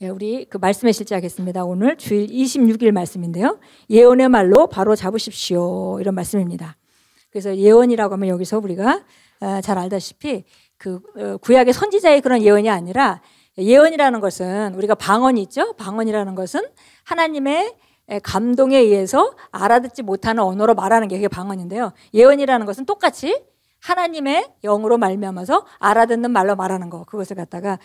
우리 그 말씀에 실제하겠습니다. 오늘 주일 26일 말씀인데요. 예언의 말로 바로 잡으십시오. 이런 말씀입니다. 그래서 예언이라고 하면 여기서 우리가 잘 알다시피 그 구약의 선지자의 그런 예언이 아니라 예언이라는 것은 우리가 방언이 있죠. 방언이라는 것은 하나님의 감동에 의해서 알아듣지 못하는 언어로 말하는 게 그게 방언인데요. 예언이라는 것은 똑같이 하나님의 영으로 말미암아서 알아듣는 말로 말하는 거, 그것을 갖다가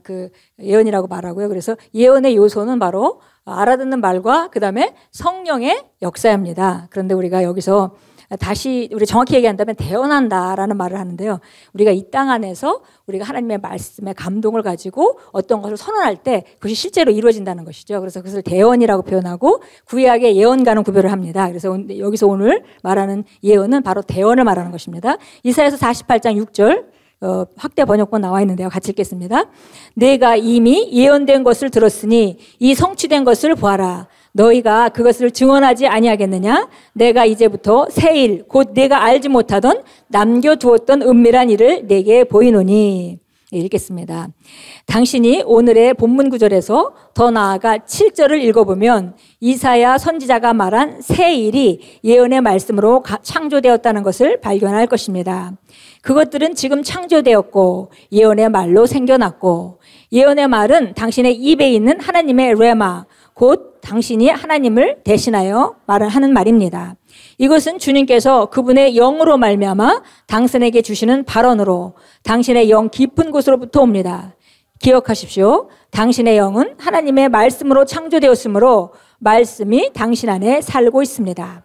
그 예언이라고 말하고요. 그래서 예언의 요소는 바로 알아듣는 말과 그 다음에 성령의 역사입니다. 그런데 우리가 여기서 다시 우리 정확히 얘기한다면 대언한다라는 말을 하는데요. 우리가 이 땅 안에서 우리가 하나님의 말씀에 감동을 가지고 어떤 것을 선언할 때 그것이 실제로 이루어진다는 것이죠. 그래서 그것을 대언이라고 표현하고 구약의 예언과는 구별을 합니다. 그래서 여기서 오늘 말하는 예언은 바로 대언을 말하는 것입니다. 이사야서 48장 6절 확대 번역본 나와 있는데요. 같이 읽겠습니다. 내가 이미 예언된 것을 들었으니 이 성취된 것을 보아라. 너희가 그것을 증언하지 아니하겠느냐? 내가 이제부터 새 일, 곧 내가 알지 못하던 남겨두었던 은밀한 일을 내게 보이노니. 읽겠습니다. 당신이 오늘의 본문 구절에서 더 나아가 7절을 읽어보면 이사야 선지자가 말한 새 일이 예언의 말씀으로 창조되었다는 것을 발견할 것입니다. 그것들은 지금 창조되었고 예언의 말로 생겨났고 예언의 말은 당신의 입에 있는 하나님의 레마, 곧 당신이 하나님을 대신하여 말을 하는 말입니다. 이것은 주님께서 그분의 영으로 말미암아 당신에게 주시는 발언으로 당신의 영 깊은 곳으로부터 옵니다. 기억하십시오. 당신의 영은 하나님의 말씀으로 창조되었으므로 말씀이 당신 안에 살고 있습니다.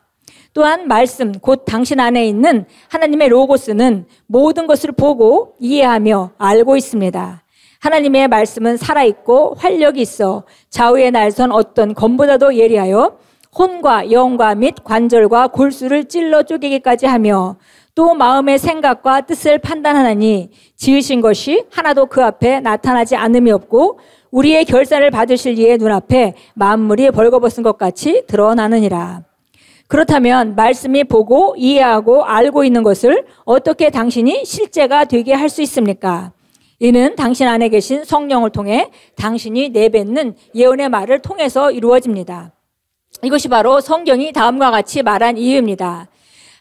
또한 말씀, 곧 당신 안에 있는 하나님의 로고스는 모든 것을 보고 이해하며 알고 있습니다. 하나님의 말씀은 살아있고 활력이 있어 좌우에 날선 어떤 검보다도 예리하여 혼과 영과 및 관절과 골수를 찔러 쪼개기까지 하며 또 마음의 생각과 뜻을 판단하나니 지으신 것이 하나도 그 앞에 나타나지 않음이 없고 우리의 결산을 받으실 이의 눈앞에 만물이 벌거벗은 것 같이 드러나느니라. 그렇다면 말씀이 보고 이해하고 알고 있는 것을 어떻게 당신이 실제가 되게 할 수 있습니까? 이는 당신 안에 계신 성령을 통해 당신이 내뱉는 예언의 말을 통해서 이루어집니다. 이것이 바로 성경이 다음과 같이 말한 이유입니다.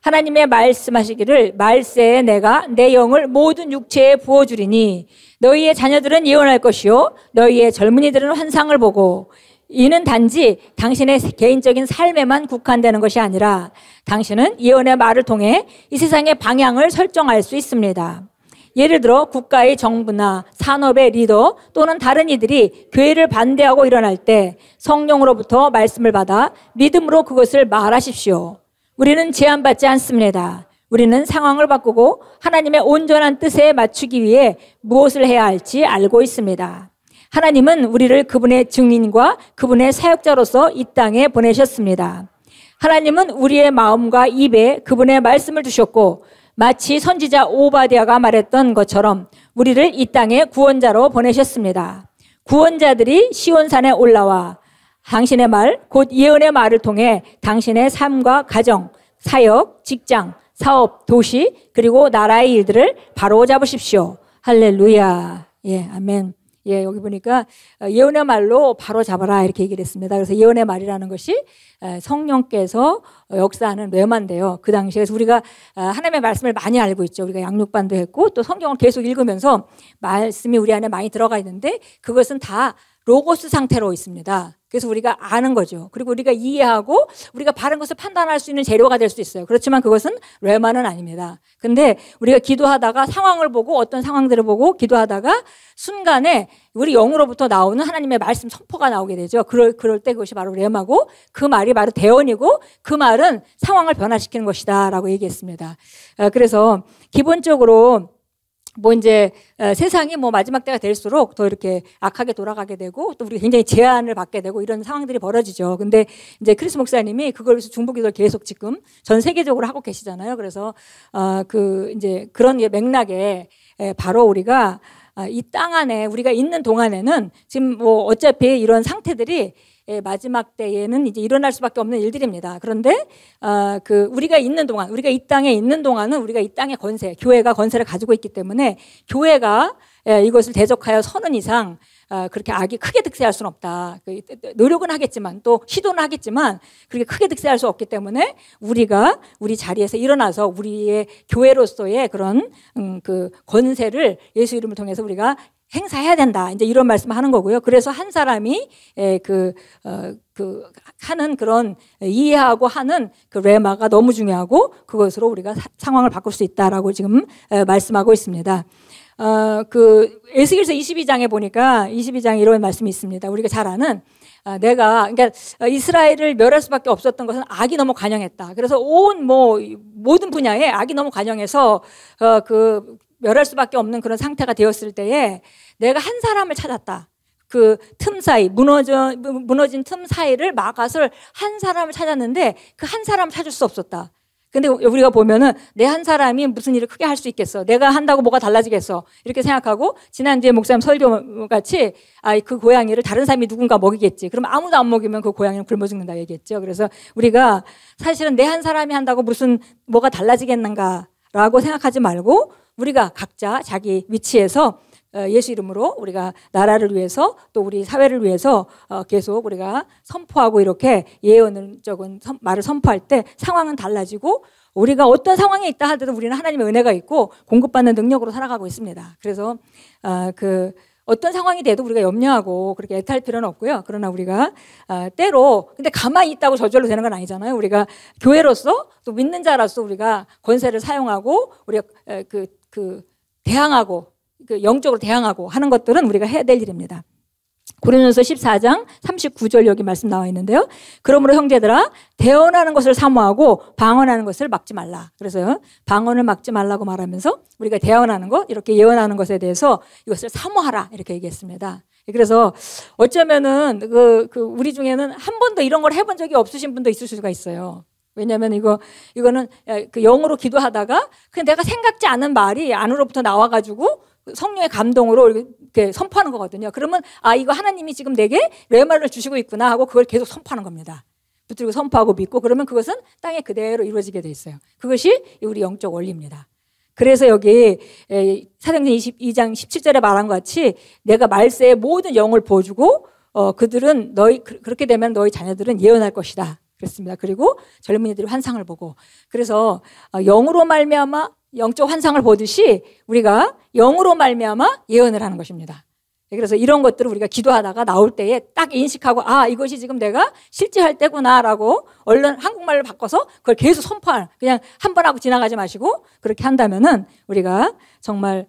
하나님의 말씀하시기를 말세에 내가 내 영을 모든 육체에 부어주리니 너희의 자녀들은 예언할 것이요 너희의 젊은이들은 환상을 보고 이는 단지 당신의 개인적인 삶에만 국한되는 것이 아니라 당신은 예언의 말을 통해 이 세상의 방향을 설정할 수 있습니다. 예를 들어 국가의 정부나 산업의 리더 또는 다른 이들이 교회를 반대하고 일어날 때 성령으로부터 말씀을 받아 믿음으로 그것을 말하십시오. 우리는 제한받지 않습니다. 우리는 상황을 바꾸고 하나님의 온전한 뜻에 맞추기 위해 무엇을 해야 할지 알고 있습니다. 하나님은 우리를 그분의 증인과 그분의 사역자로서 이 땅에 보내셨습니다. 하나님은 우리의 마음과 입에 그분의 말씀을 주셨고 마치 선지자 오바댜가 말했던 것처럼 우리를 이 땅에 구원자로 보내셨습니다. 구원자들이 시온산에 올라와 당신의 말, 곧 예언의 말을 통해 당신의 삶과 가정, 사역, 직장, 사업, 도시, 그리고 나라의 일들을 바로잡으십시오. 할렐루야. 예, 아멘. 예, 여기 보니까 예언의 말로 바로 잡아라 이렇게 얘기를 했습니다. 그래서 예언의 말이라는 것이 성령께서 역사하는 뇌마인데요. 그 당시에 우리가 하나님의 말씀을 많이 알고 있죠. 우리가 양육반도 했고 또 성경을 계속 읽으면서 말씀이 우리 안에 많이 들어가 있는데 그것은 다 로고스 상태로 있습니다. 그래서 우리가 아는 거죠. 그리고 우리가 이해하고 우리가 바른 것을 판단할 수 있는 재료가 될 수 있어요. 그렇지만 그것은 레마는 아닙니다. 근데 우리가 기도하다가 상황을 보고 어떤 상황들을 보고 기도하다가 순간에 우리 영으로부터 나오는 하나님의 말씀 선포가 나오게 되죠. 그럴 때 그것이 바로 레마고 그 말이 바로 대언이고 그 말은 상황을 변화시키는 것이다 라고 얘기했습니다. 그래서 기본적으로 이제 세상이 마지막 때가 될수록 더 이렇게 악하게 돌아가게 되고 또 우리가 굉장히 제한을 받게 되고 이런 상황들이 벌어지죠. 근데 이제 크리스 목사님이 그걸 중보기도를 계속 지금 전 세계적으로 하고 계시잖아요. 그래서 이제 그런 맥락에 바로 우리가 이 땅 안에 우리가 있는 동안에는 지금 어차피 이런 상태들이 마지막 때에는 이제 일어날 수밖에 없는 일들입니다. 그런데 우리가 있는 동안, 우리가 이 땅에 있는 동안은 우리가 이 땅의 권세, 교회가 권세를 가지고 있기 때문에 교회가 이것을 대적하여 서는 이상 그렇게 악이 크게 득세할 수는 없다. 노력은 하겠지만 또 시도는 하겠지만 그렇게 크게 득세할 수 없기 때문에 우리가 우리 자리에서 일어나서 우리의 교회로서의 그런 그 권세를 예수 이름을 통해서 우리가 행사해야 된다. 이제 이런 말씀을 하는 거고요. 그래서 한 사람이 하는 그런 이해하고 하는 그 레마가 너무 중요하고 그것으로 우리가 상황을 바꿀 수 있다라고 지금 말씀하고 있습니다. 그 에스겔서 22장에 보니까 22장에 이런 말씀이 있습니다. 우리가 잘 아는 그러니까 이스라엘을 멸할 수밖에 없었던 것은 악이 너무 관영했다. 그래서 모든 분야에 악이 너무 관영해서 멸할 수밖에 없는 그런 상태가 되었을 때에 내가 한 사람을 찾았다. 그 틈 사이, 무너진 틈 사이를 막아설 한 사람을 찾았는데 그 한 사람을 찾을 수 없었다. 근데 우리가 보면은 내 한 사람이 무슨 일을 크게 할 수 있겠어. 내가 한다고 뭐가 달라지겠어. 이렇게 생각하고 지난주에 목사님 설교 같이 그 고양이를 다른 사람이 누군가 먹이겠지. 그럼 아무도 안 먹이면 그 고양이는 굶어 죽는다 얘기했죠. 그래서 우리가 사실은 내 한 사람이 한다고 무슨 뭐가 달라지겠는가라고 생각하지 말고 우리가 각자 자기 위치에서 예수 이름으로 우리가 나라를 위해서 또 우리 사회를 위해서 계속 우리가 선포하고 이렇게 예언적인 말을 선포할 때 상황은 달라지고 우리가 어떤 상황에 있다 하더라도 우리는 하나님의 은혜가 있고 공급받는 능력으로 살아가고 있습니다. 그래서 어떤 상황이 돼도 우리가 염려하고 그렇게 애탈 필요는 없고요. 그러나 우리가 때로 근데 가만히 있다고 저절로 되는 건 아니잖아요. 우리가 교회로서 또 믿는 자로서 우리가 권세를 사용하고 우리가 대항하고 영적으로 대항하고 하는 것들은 우리가 해야 될 일입니다. 고린도서 14장 39절 여기 말씀 나와 있는데요. 그러므로 형제들아 대언하는 것을 사모하고 방언하는 것을 막지 말라. 그래서 방언을 막지 말라고 말하면서 우리가 대언하는 것 이렇게 예언하는 것에 대해서 이것을 사모하라 이렇게 얘기했습니다. 그래서 어쩌면은 우리 중에는 한 번도 이런 걸 해본 적이 없으신 분도 있을 수가 있어요. 왜냐하면 이거는 그 영으로 기도하다가 그냥 내가 생각지 않은 말이 안으로부터 나와가지고 성령의 감동으로 이렇게 선포하는 거거든요. 그러면 이거 하나님이 지금 내게 레마를 주시고 있구나 하고 그걸 계속 선포하는 겁니다. 붙들고 선포하고 믿고 그러면 그것은 땅에 그대로 이루어지게 돼 있어요. 그것이 우리 영적 원리입니다. 그래서 여기 사도행전 22장 17절에 말한 것 같이 내가 말세에 모든 영을 부어주고 그들은 그렇게 되면 너희 자녀들은 예언할 것이다. 그랬습니다. 그리고 젊은이들이 환상을 보고 그래서 영으로 말미암아 영적 환상을 보듯이 우리가 영으로 말미암아 예언을 하는 것입니다. 그래서 이런 것들을 우리가 기도하다가 나올 때에 딱 인식하고 이것이 지금 내가 실제 할 때구나라고 얼른 한국말로 바꿔서 그걸 계속 선포하는 그냥 한 번 하고 지나가지 마시고 그렇게 한다면은 우리가 정말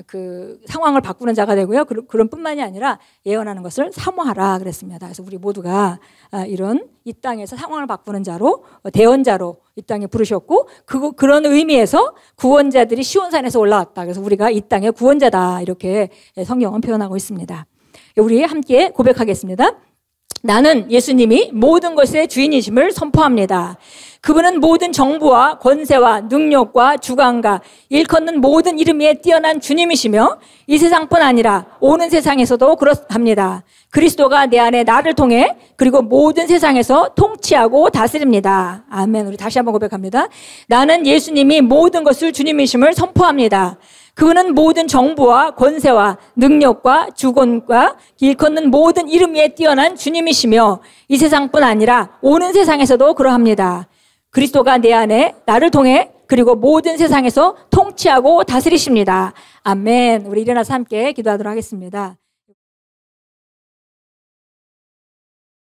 그 상황을 바꾸는 자가 되고요. 그런 뿐만이 아니라 예언하는 것을 사모하라 그랬습니다. 그래서 우리 모두가 이런 이 땅에서 상황을 바꾸는 자로 대언자로 이 땅에 부르셨고 그런 의미에서 구원자들이 시온산에서 올라왔다. 그래서 우리가 이 땅의 구원자다 이렇게 성경은 표현하고 있습니다. 우리 함께 고백하겠습니다. 나는 예수님이 모든 것의 주인이심을 선포합니다. 그분은 모든 정부와 권세와 능력과 주관과 일컫는 모든 이름 위에 뛰어난 주님이시며 이 세상뿐 아니라 오는 세상에서도 그렇답니다. 그리스도가 내 안에 나를 통해 그리고 모든 세상에서 통치하고 다스립니다. 아멘. 우리 다시 한번 고백합니다. 나는 예수님이 모든 것을 주님이심을 선포합니다. 그분은 모든 정부와 권세와 능력과 주권과 일컫는 모든 이름 위에 뛰어난 주님이시며 이 세상뿐 아니라 오는 세상에서도 그러합니다. 그리스도가 내 안에 나를 통해 그리고 모든 세상에서 통치하고 다스리십니다. 아멘. 우리 일어나서 함께 기도하도록 하겠습니다.